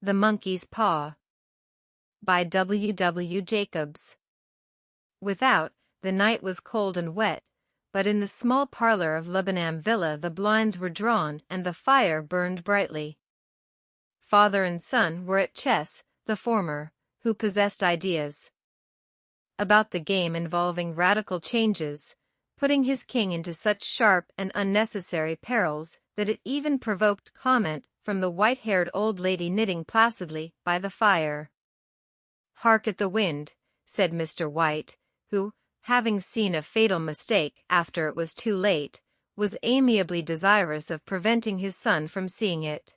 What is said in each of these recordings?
The Monkey's Paw by W. W. Jacobs. Without, the night was cold and wet, but in the small parlor of Lebanon Villa the blinds were drawn and the fire burned brightly. Father and son were at chess, the former, who possessed ideas about the game involving radical changes, putting his king into such sharp and unnecessary perils that it even provoked comment from the white-haired old lady knitting placidly by the fire. "Hark at the wind," said Mr. White, who, having seen a fatal mistake after it was too late, was amiably desirous of preventing his son from seeing it.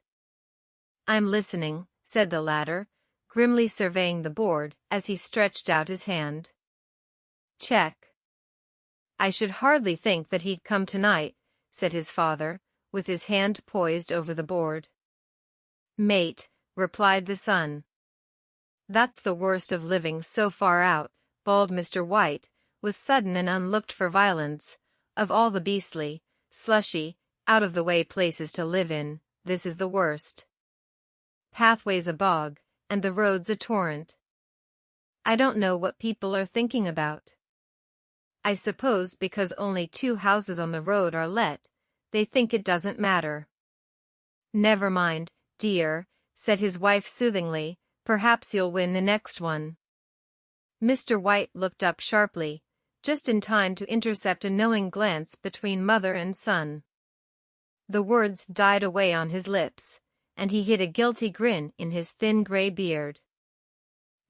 "I'm listening," said the latter, grimly surveying the board as he stretched out his hand. "Check." "I should hardly think that he'd come tonight," said his father, with his hand poised over the board. "Mate," replied the son. "That's the worst of living so far out," bawled Mr. White, with sudden and unlooked-for violence. "Of all the beastly, slushy, out-of-the-way places to live in, this is the worst. Pathway's a bog, and the road's a torrent. I don't know what people are thinking about. I suppose because only 2 houses on the road are let, they think it doesn't matter." "Never mind, dear," said his wife soothingly, "perhaps you'll win the next one." Mr. White looked up sharply, just in time to intercept a knowing glance between mother and son. The words died away on his lips, and he hid a guilty grin in his thin gray beard.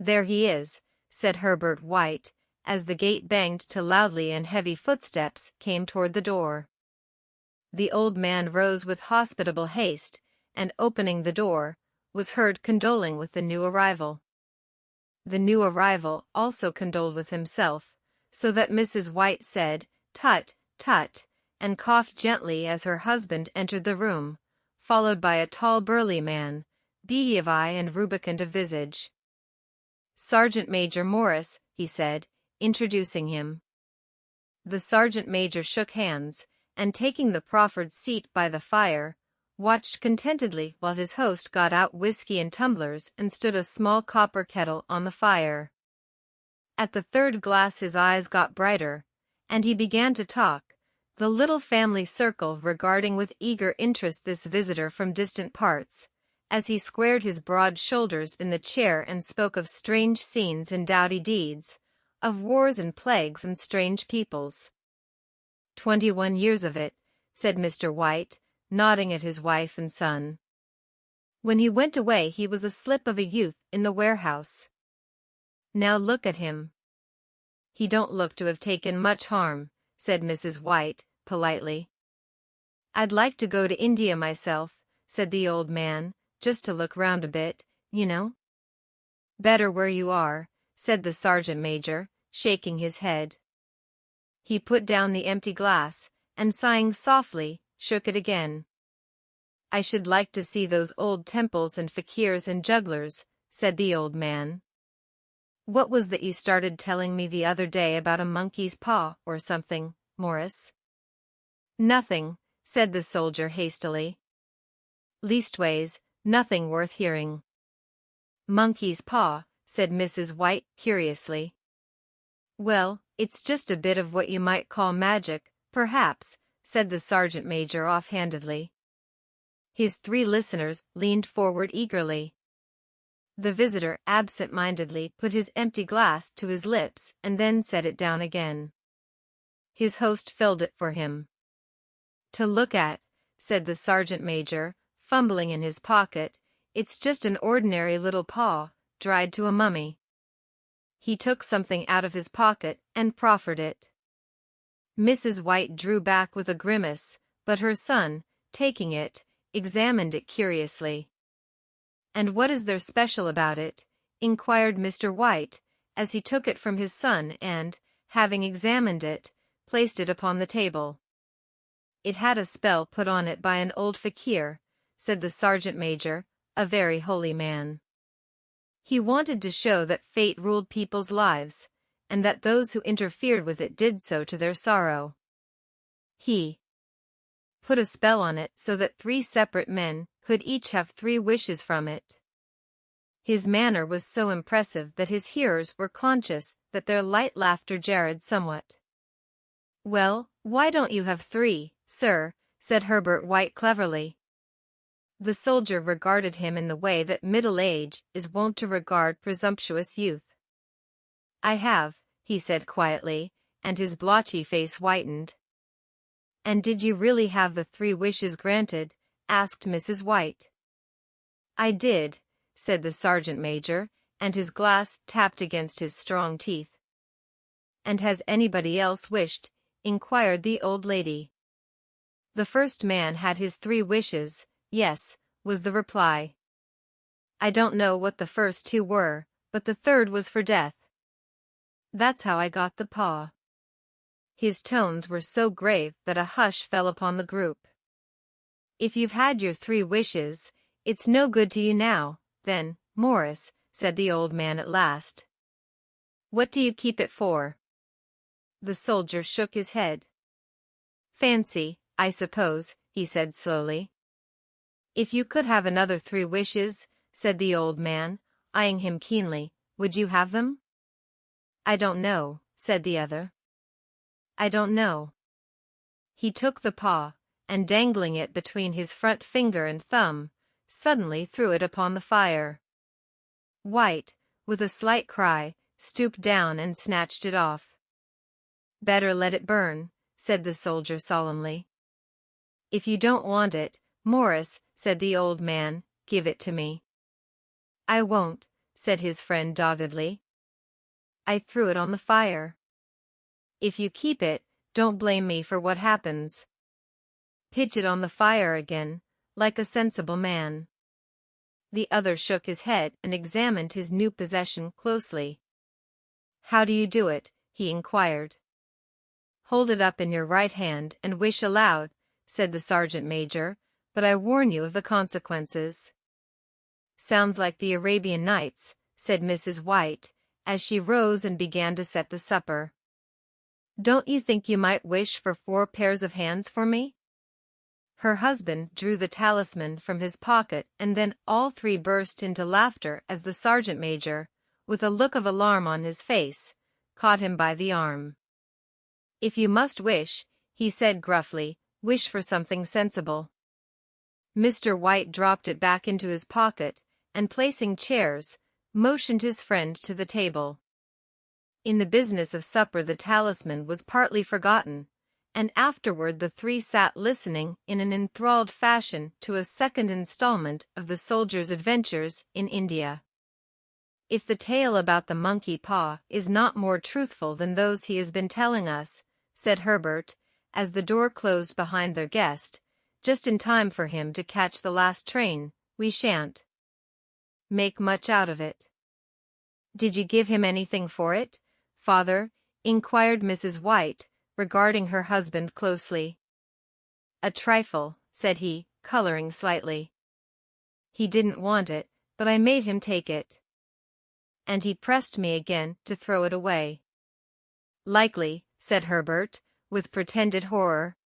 "There he is," said Herbert White, as the gate banged to loudly and heavy footsteps came toward the door. The old man rose with hospitable haste, and opening the door, was heard condoling with the new arrival. The new arrival also condoled with himself, so that Mrs. White said, "Tut, tut," and coughed gently as her husband entered the room, followed by a tall burly man, beady of eye and rubicund of visage. "Sergeant Major Morris," he said, introducing him. The sergeant major shook hands, and taking the proffered seat by the fire, watched contentedly while his host got out whiskey and tumblers and stood a small copper kettle on the fire. At the 3rd glass his eyes got brighter, and he began to talk, the little family circle regarding with eager interest this visitor from distant parts, as he squared his broad shoulders in the chair and spoke of strange scenes and doughty deeds, of wars and plagues and strange peoples. 21 years of it," said Mr. White, nodding at his wife and son. "When he went away he was a slip of a youth in the warehouse. Now look at him." "He don't look to have taken much harm," said Mrs. White, politely. "I'd like to go to India myself," said the old man, "just to look round a bit, you know." "Better where you are," said the sergeant major, shaking his head. He put down the empty glass, and sighing softly, shook it again. "I should like to see those old temples and fakirs and jugglers," said the old man. "What was that you started telling me the other day about a monkey's paw or something, Morris?" "Nothing," said the soldier hastily. "Leastways, nothing worth hearing." "Monkey's paw," said Mrs. White curiously. "Well, it's just a bit of what you might call magic, perhaps," said the sergeant major offhandedly. His 3 listeners leaned forward eagerly. The visitor absent-mindedly put his empty glass to his lips and then set it down again. His host filled it for him. "To look at," said the sergeant major, fumbling in his pocket, "it's just an ordinary little paw, dried to a mummy." He took something out of his pocket and proffered it. Mrs. White drew back with a grimace, but her son, taking it, examined it curiously. "And what is there special about it?" inquired Mr. White, as he took it from his son and, having examined it, placed it upon the table. "It had a spell put on it by an old fakir," said the sergeant major, "a very holy man. He wanted to show that fate ruled people's lives, and that those who interfered with it did so to their sorrow. He put a spell on it so that 3 separate men could each have 3 wishes from it. His manner was so impressive that his hearers were conscious that their light laughter jarred somewhat. "Well, why don't you have 3, sir?" said Herbert White cleverly. The soldier regarded him in the way that middle age is wont to regard presumptuous youth. "I have," he said quietly, and his blotchy face whitened. "And did you really have the 3 wishes granted?" asked Mrs. White. "I did," said the sergeant major, and his glass tapped against his strong teeth. "And has anybody else wished?" inquired the old lady. "The first man had his 3 wishes, yes," was the reply. "I don't know what the first 2 were, but the third was for death. That's how I got the paw." His tones were so grave that a hush fell upon the group. "If you've had your 3 wishes, it's no good to you now, then, Morris," said the old man at last. "What do you keep it for?" The soldier shook his head. "Fancy, I suppose," he said slowly. "If you could have another 3 wishes," said the old man, eyeing him keenly, "would you have them?" "I don't know," said the other. "I don't know." He took the paw, and dangling it between his front finger and thumb, suddenly threw it upon the fire. White, with a slight cry, stooped down and snatched it off. "Better let it burn," said the soldier solemnly. "If you don't want it, Morris," said the old man, "give it to me." "I won't," said his friend doggedly. "I threw it on the fire. If you keep it, don't blame me for what happens. Pitch it on the fire again, like a sensible man." The other shook his head and examined his new possession closely. "How do you do it?" he inquired. "Hold it up in your right hand and wish aloud," said the sergeant major, "but I warn you of the consequences." "Sounds like the Arabian Nights," said Mrs. White, as she rose and began to set the supper. "Don't you think you might wish for 4 pairs of hands for me?" Her husband drew the talisman from his pocket, and then all 3 burst into laughter as the sergeant major, with a look of alarm on his face, caught him by the arm. "If you must wish," he said gruffly, "wish for something sensible." Mr. White dropped it back into his pocket, and placing chairs, motioned his friend to the table. In the business of supper the talisman was partly forgotten, and afterward the 3 sat listening in an enthralled fashion to a second installment of the soldier's adventures in India. "If the tale about the monkey paw is not more truthful than those he has been telling us," said Herbert, as the door closed behind their guest, just in time for him to catch the last train, "we shan't make much out of it." "Did you give him anything for it, father?" inquired Mrs. White, regarding her husband closely. "A trifle," said he, coloring slightly. "He didn't want it, but I made him take it. And he pressed me again to throw it away." "Likely," said Herbert, with pretended horror.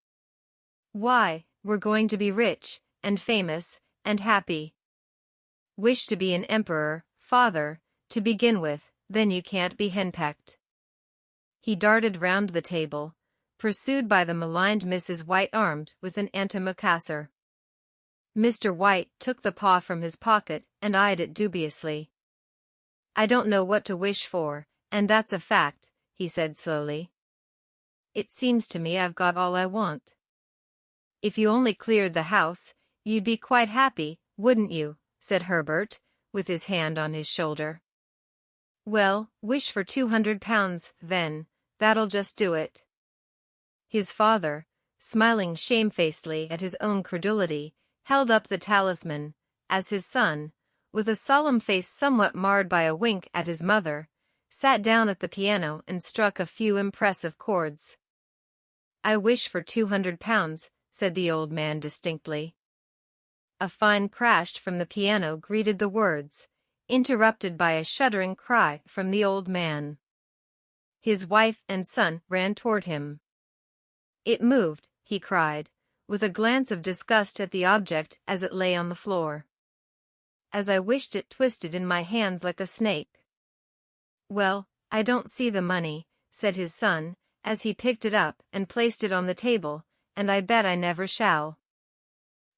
"Why, we're going to be rich, and famous, and happy." "Wish to be an emperor, father, to begin with, then you can't be henpecked." He darted round the table, pursued by the maligned Mrs. White armed with an antimacassar. Mr. White took the paw from his pocket and eyed it dubiously. "I don't know what to wish for, and that's a fact," he said slowly. "It seems to me I've got all I want." "If you only cleared the house, you'd be quite happy, wouldn't you?" said Herbert, with his hand on his shoulder. "Well, wish for £200, then, that'll just do it." His father, smiling shamefacedly at his own credulity, held up the talisman, as his son, with a solemn face somewhat marred by a wink at his mother, sat down at the piano and struck a few impressive chords. "I wish for £200, said the old man distinctly. A fine crash from the piano greeted the words, interrupted by a shuddering cry from the old man. His wife and son ran toward him. "It moved," he cried, with a glance of disgust at the object as it lay on the floor. as I wished it twisted in my hands like a snake. Well, I don't see the money, said his son, as he picked it up and placed it on the table, and I bet I never shall.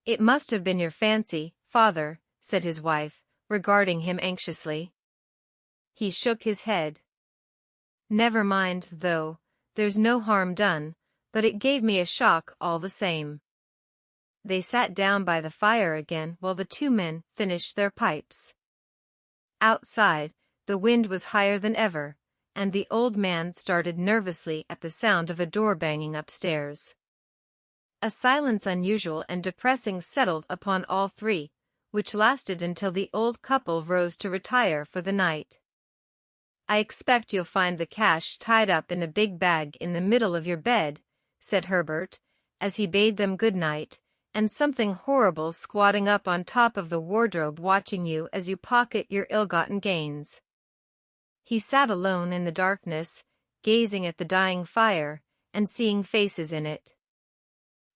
It must have been your fancy, father, said his wife, regarding him anxiously. He shook his head. Never mind, though, there's no harm done, but it gave me a shock all the same. They sat down by the fire again while the two men finished their pipes. Outside, the wind was higher than ever, and the old man started nervously at the sound of a door banging upstairs. A silence unusual and depressing settled upon all three, which lasted until the old couple rose to retire for the night. I expect you'll find the cash tied up in a big bag in the middle of your bed, said Herbert, as he bade them good night, and something horrible squatting up on top of the wardrobe watching you as you pocket your ill-gotten gains. He sat alone in the darkness, gazing at the dying fire, and seeing faces in it.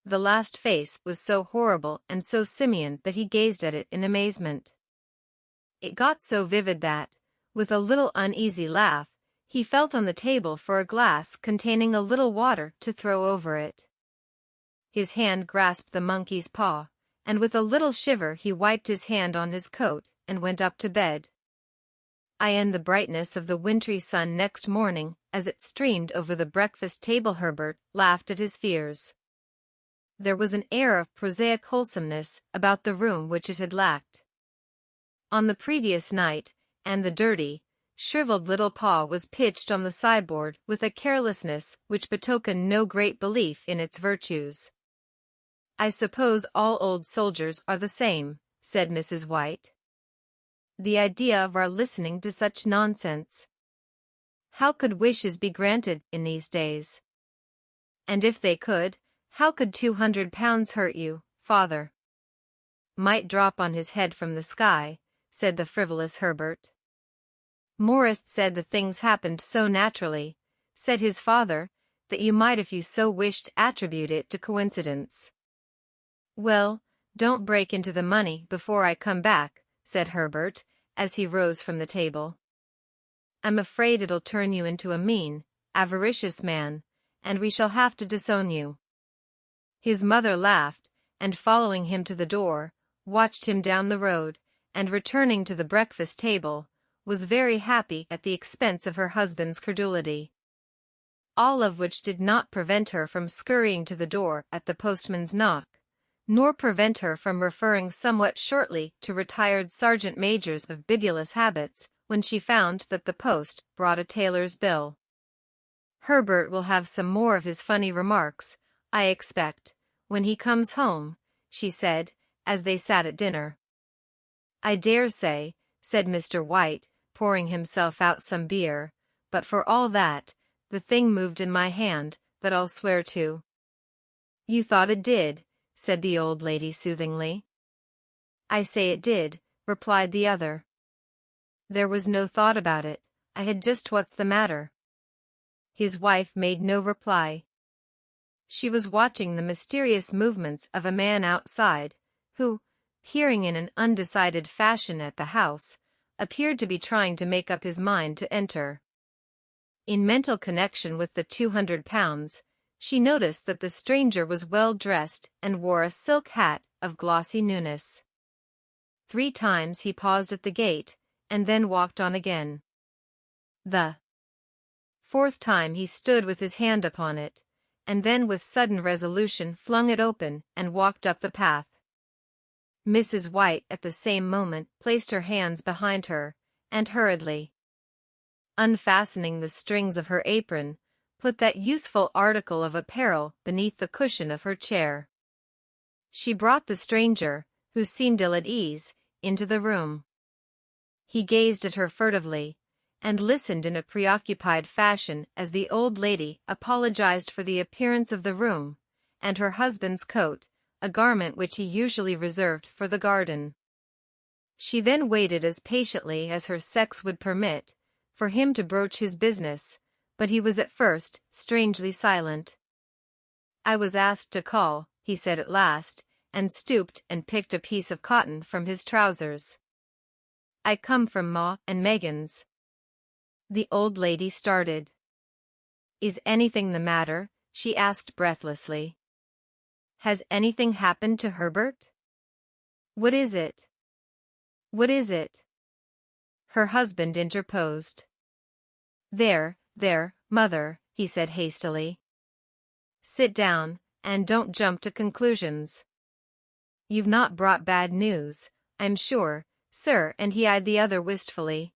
The last face was so horrible and so simian that he gazed at it in amazement. It got so vivid that, with a little uneasy laugh, he felt on the table for a glass containing a little water to throw over it. His hand grasped the monkey's paw, and with a little shiver he wiped his hand on his coat and went up to bed. In the brightness of the wintry sun next morning, as it streamed over the breakfast table, Herbert laughed at his fears. There was an air of prosaic wholesomeness about the room which it had lacked. On the previous night, and the dirty, shriveled little paw was pitched on the sideboard with a carelessness which betokened no great belief in its virtues. I suppose all old soldiers are the same, said Mrs. White. The idea of our listening to such nonsense. How could wishes be granted in these days? And if they could, how could £200 hurt you, father? Might drop on his head from the sky, said the frivolous Herbert. Morris said the things happened so naturally, said his father, that you might if you so wished attribute it to coincidence. Well, don't break into the money before I come back, said Herbert, as he rose from the table. I'm afraid it'll turn you into a mean, avaricious man, and we shall have to disown you. His mother laughed, and following him to the door, watched him down the road, and returning to the breakfast table, was very happy at the expense of her husband's credulity. All of which did not prevent her from scurrying to the door at the postman's knock, nor prevent her from referring somewhat shortly to retired sergeant-majors of bibulous habits when she found that the post brought a tailor's bill. Herbert will have some more of his funny remarks, I expect, when he comes home, she said, as they sat at dinner. I dare say, said Mr. White, pouring himself out some beer, but for all that, the thing moved in my hand, that I'll swear to. You thought it did, said the old lady soothingly. I say it did, replied the other. There was no thought about it, I had just what's the matter. His wife made no reply. She was watching the mysterious movements of a man outside, who, peering in an undecided fashion at the house, appeared to be trying to make up his mind to enter. In mental connection with the £200, she noticed that the stranger was well dressed and wore a silk hat of glossy newness. 3 times he paused at the gate, and then walked on again. The 4th time he stood with his hand upon it, and then with sudden resolution flung it open and walked up the path. Mrs. White at the same moment placed her hands behind her, and hurriedly unfastening the strings of her apron, put that useful article of apparel beneath the cushion of her chair. She brought the stranger, who seemed ill at ease, into the room. He gazed at her furtively, and listened in a preoccupied fashion as the old lady apologized for the appearance of the room, and her husband's coat, a garment which he usually reserved for the garden. She then waited as patiently as her sex would permit, for him to broach his business, but he was at first strangely silent. I was asked to call, he said at last, and stooped and picked a piece of cotton from his trousers. I come from Ma and Megan's. The old lady started. Is anything the matter? She asked breathlessly. Has anything happened to Herbert? What is it? What is it? Her husband interposed. There, mother, he said hastily. Sit down, and don't jump to conclusions. You've not brought bad news, I'm sure, sir, and he eyed the other wistfully.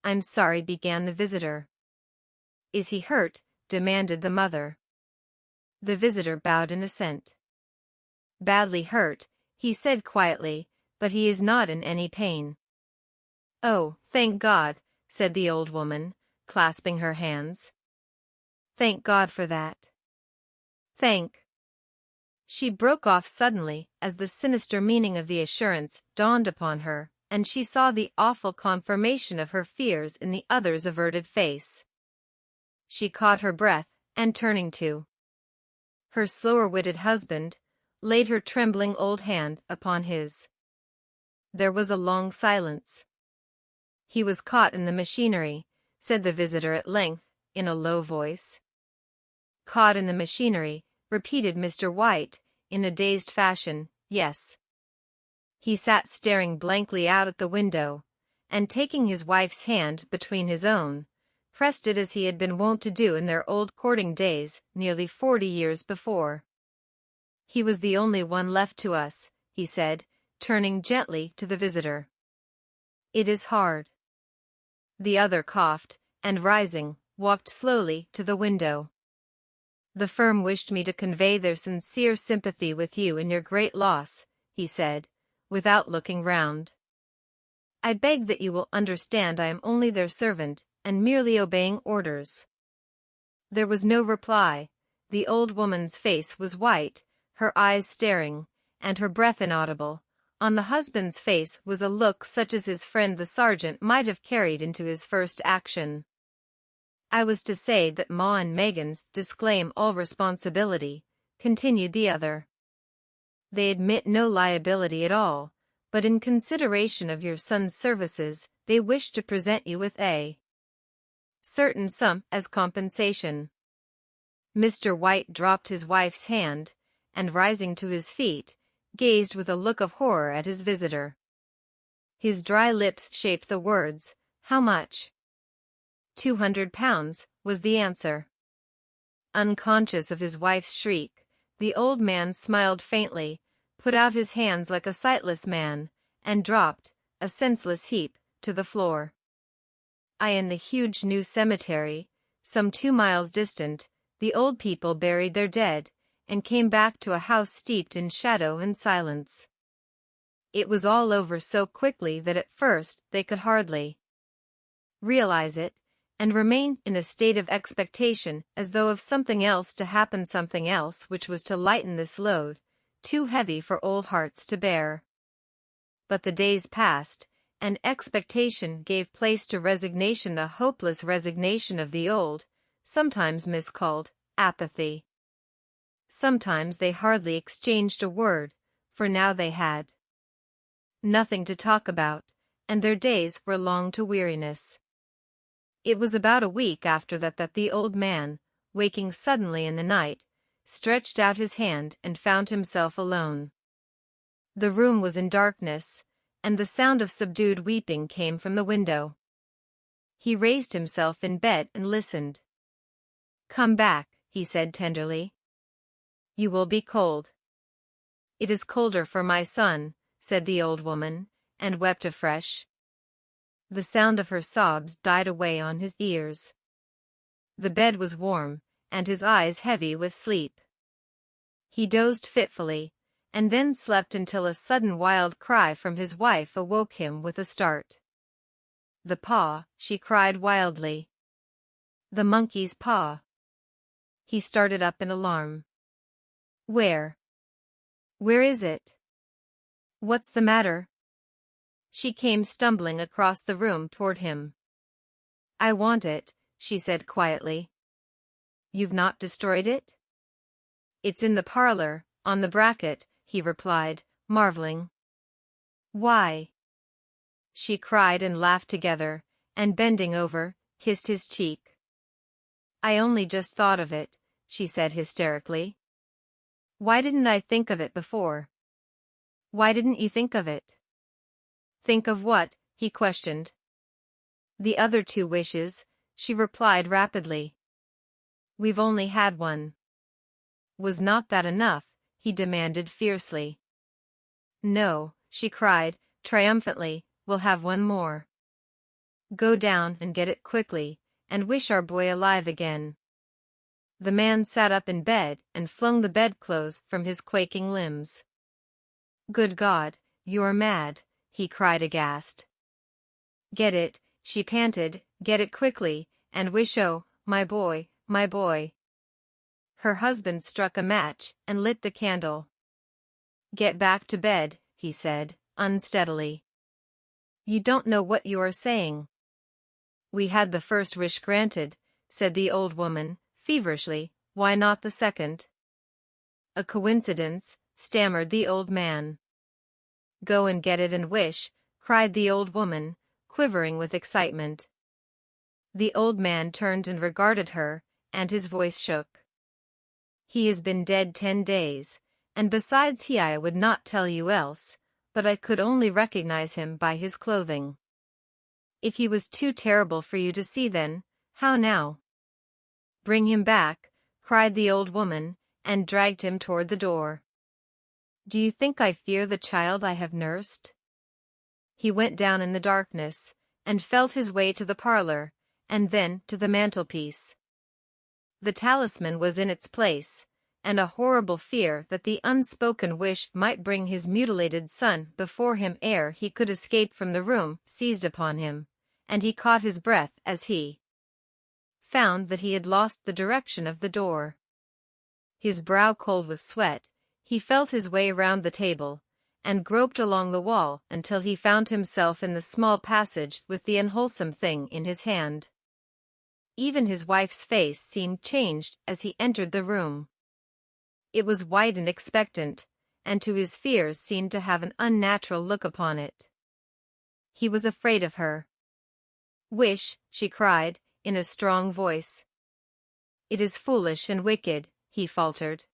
I'm sorry, began the visitor. Is he hurt? Demanded the mother. The visitor bowed in assent. Badly hurt, he said quietly, but he is not in any pain. Oh, thank God, said the old woman, clasping her hands. Thank God for that. She broke off suddenly as the sinister meaning of the assurance dawned upon her, and she saw the awful confirmation of her fears in the other's averted face. She caught her breath, and turning to her slower-witted husband, laid her trembling old hand upon his. There was a long silence. He was caught in the machinery, said the visitor at length, in a low voice. Caught in the machinery, repeated Mr. White, in a dazed fashion, yes. He sat staring blankly out at the window, and taking his wife's hand between his own, pressed it as he had been wont to do in their old courting days nearly 40 years before. He was the only one left to us, he said, turning gently to the visitor. It is hard. The other coughed, and rising, walked slowly to the window. The firm wished me to convey their sincere sympathy with you in your great loss, he said, without looking round. I beg that you will understand I am only their servant, and merely obeying orders. There was no reply. The old woman's face was white, her eyes staring, and her breath inaudible. On the husband's face was a look such as his friend the sergeant might have carried into his first action. I was to say that Ma and Megan's disclaim all responsibility, continued the other. They admit no liability at all, but in consideration of your son's services, they wish to present you with a certain sum as compensation. Mr. White dropped his wife's hand, and rising to his feet, gazed with a look of horror at his visitor. His dry lips shaped the words, how much? £200, was the answer. Unconscious of his wife's shriek, the old man smiled faintly, put out his hands like a sightless man, and dropped, a senseless heap, to the floor. In the huge new cemetery, some 2 miles distant, the old people buried their dead, and came back to a house steeped in shadow and silence. It was all over so quickly that at first they could hardly realize it, and remained in a state of expectation as though of something else to happen, something else which was to lighten this load, too heavy for old hearts to bear. But the days passed, and expectation gave place to resignation, the hopeless resignation of the old, sometimes miscalled, apathy. Sometimes they hardly exchanged a word, for now they had nothing to talk about, and their days were long to weariness. It was about a week after that the old man, waking suddenly in the night, stretched out his hand and found himself alone. The room was in darkness, and the sound of subdued weeping came from the window. He raised himself in bed and listened. Come back, he said tenderly. You will be cold. It is colder for my son, said the old woman, and wept afresh. The sound of her sobs died away on his ears. The bed was warm, and his eyes heavy with sleep. He dozed fitfully, and then slept until a sudden wild cry from his wife awoke him with a start. The paw, she cried wildly. The monkey's paw. He started up in alarm. Where is it? What's the matter? She came stumbling across the room toward him. I want it, she said quietly. You've not destroyed it? It's in the parlor, on the bracket, he replied, marveling. Why? she cried and laughed together, and bending over, kissed his cheek. I only just thought of it, she said hysterically. Why didn't I think of it before? Why didn't you think of it? Think of what? He questioned. The other 2 wishes, she replied rapidly. We've only had one. Was not that enough? He demanded fiercely. No, she cried, triumphantly, we'll have one more. Go down and get it quickly, and wish our boy alive again. The man sat up in bed and flung the bedclothes from his quaking limbs. Good God, you're mad, he cried aghast. Get it, she panted, get it quickly, and wish oh, my boy, my boy. Her husband struck a match and lit the candle. Get back to bed, he said, unsteadily. You don't know what you are saying. We had the first wish granted, said the old woman, feverishly, why not the second? A coincidence, stammered the old man. Go and get it and wish, cried the old woman, quivering with excitement. The old man turned and regarded her, and his voice shook. He has been dead 10 days, and besides I would not tell you else, but I could only recognize him by his clothing. If he was too terrible for you to see then, how now? Bring him back, cried the old woman, and dragged him toward the door. Do you think I fear the child I have nursed? He went down in the darkness, and felt his way to the parlor, and then to the mantelpiece. The talisman was in its place, and a horrible fear that the unspoken wish might bring his mutilated son before him ere he could escape from the room seized upon him, and he caught his breath as he found that he had lost the direction of the door. His brow cold with sweat, he felt his way round the table, and groped along the wall until he found himself in the small passage with the unwholesome thing in his hand. Even his wife's face seemed changed as he entered the room. It was white and expectant, and to his fears seemed to have an unnatural look upon it. He was afraid of her. Wish, she cried, in a strong voice. It is foolish and wicked, he faltered.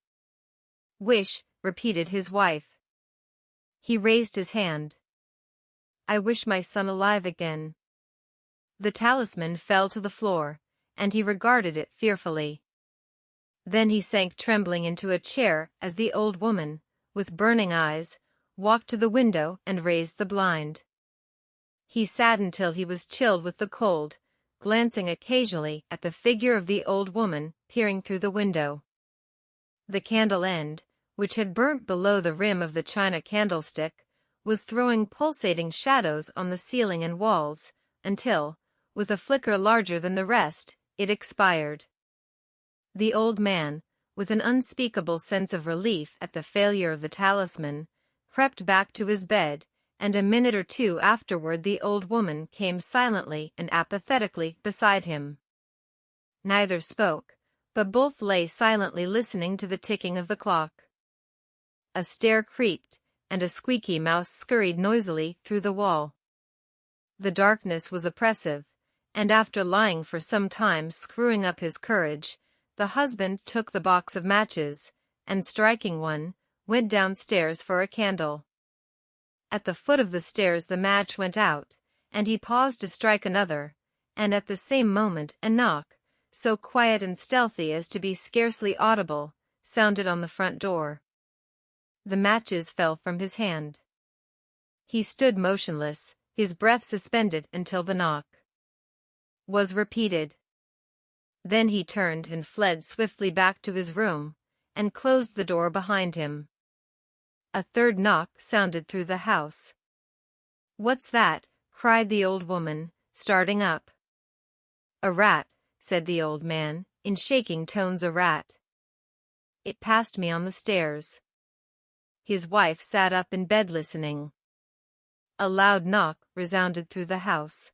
Wish, repeated his wife. He raised his hand. I wish my son alive again. The talisman fell to the floor, and he regarded it fearfully. Then he sank trembling into a chair as the old woman, with burning eyes, walked to the window and raised the blind. He sat until he was chilled with the cold, glancing occasionally at the figure of the old woman peering through the window. The candle end, which had burnt below the rim of the china candlestick, was throwing pulsating shadows on the ceiling and walls, until, with a flicker larger than the rest, it expired. The old man, with an unspeakable sense of relief at the failure of the talisman, crept back to his bed, and a minute or 2 afterward the old woman came silently and apathetically beside him. Neither spoke, but both lay silently listening to the ticking of the clock. A stair creaked, and a squeaky mouse scurried noisily through the wall. The darkness was oppressive, and after lying for some time screwing up his courage, the husband took the box of matches, and striking one, went downstairs for a candle. At the foot of the stairs the match went out, and he paused to strike another, and at the same moment a knock, so quiet and stealthy as to be scarcely audible, sounded on the front door. The matches fell from his hand. He stood motionless, his breath suspended until the knock was repeated. Then he turned and fled swiftly back to his room, and closed the door behind him. A third knock sounded through the house. "What's that?" cried the old woman, starting up. "A rat," said the old man, in shaking tones. "A rat. It passed me on the stairs." His wife sat up in bed listening. A loud knock resounded through the house.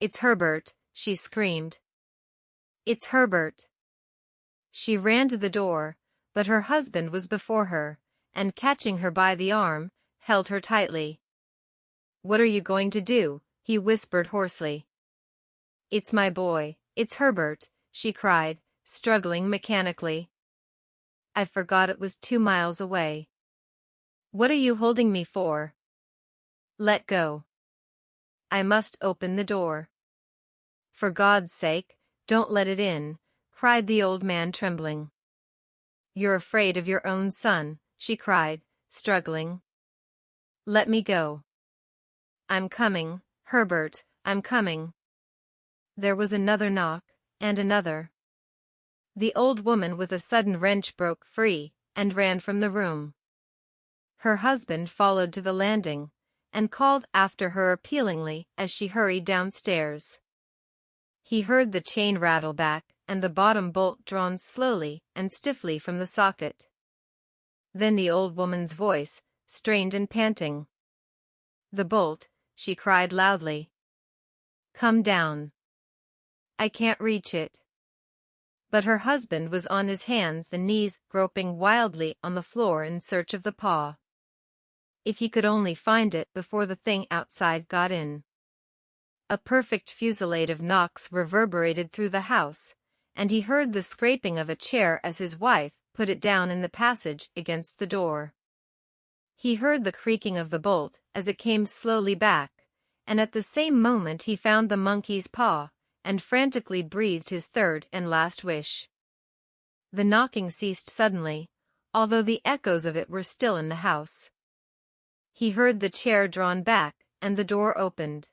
"It's Herbert," she screamed. "It's Herbert." She ran to the door, but her husband was before her, and catching her by the arm, held her tightly. "What are you going to do?" he whispered hoarsely. "It's my boy, it's Herbert," she cried, struggling mechanically. "I forgot it was 2 miles away." "What are you holding me for?" "Let go. I must open the door." "For God's sake, don't let it in," cried the old man, trembling. "You're afraid of your own son," she cried, struggling. "Let me go." "I'm coming, Herbert, I'm coming." There was another knock, and another. The old woman with a sudden wrench broke free, and ran from the room. Her husband followed to the landing, and called after her appealingly as she hurried downstairs. He heard the chain rattle back and the bottom bolt drawn slowly and stiffly from the socket. Then the old woman's voice, strained and panting. "The bolt," she cried loudly. "Come down. I can't reach it." But her husband was on his hands and knees, groping wildly on the floor in search of the paw. If he could only find it before the thing outside got in. A perfect fusillade of knocks reverberated through the house, and he heard the scraping of a chair as his wife put it down in the passage against the door. He heard the creaking of the bolt as it came slowly back, and at the same moment he found the monkey's paw, and frantically breathed his third and last wish. The knocking ceased suddenly, although the echoes of it were still in the house. He heard the chair drawn back, and the door opened.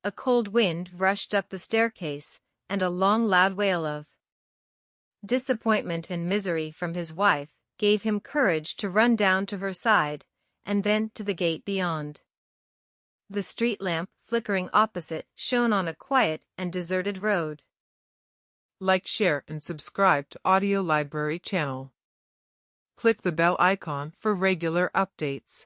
A cold wind rushed up the staircase, and a long loud wail of disappointment and misery from his wife gave him courage to run down to her side, and then to the gate beyond. The street lamp, flickering opposite, shone on a quiet and deserted road. Like, share, and subscribe to Audio Library channel. Click the bell icon for regular updates.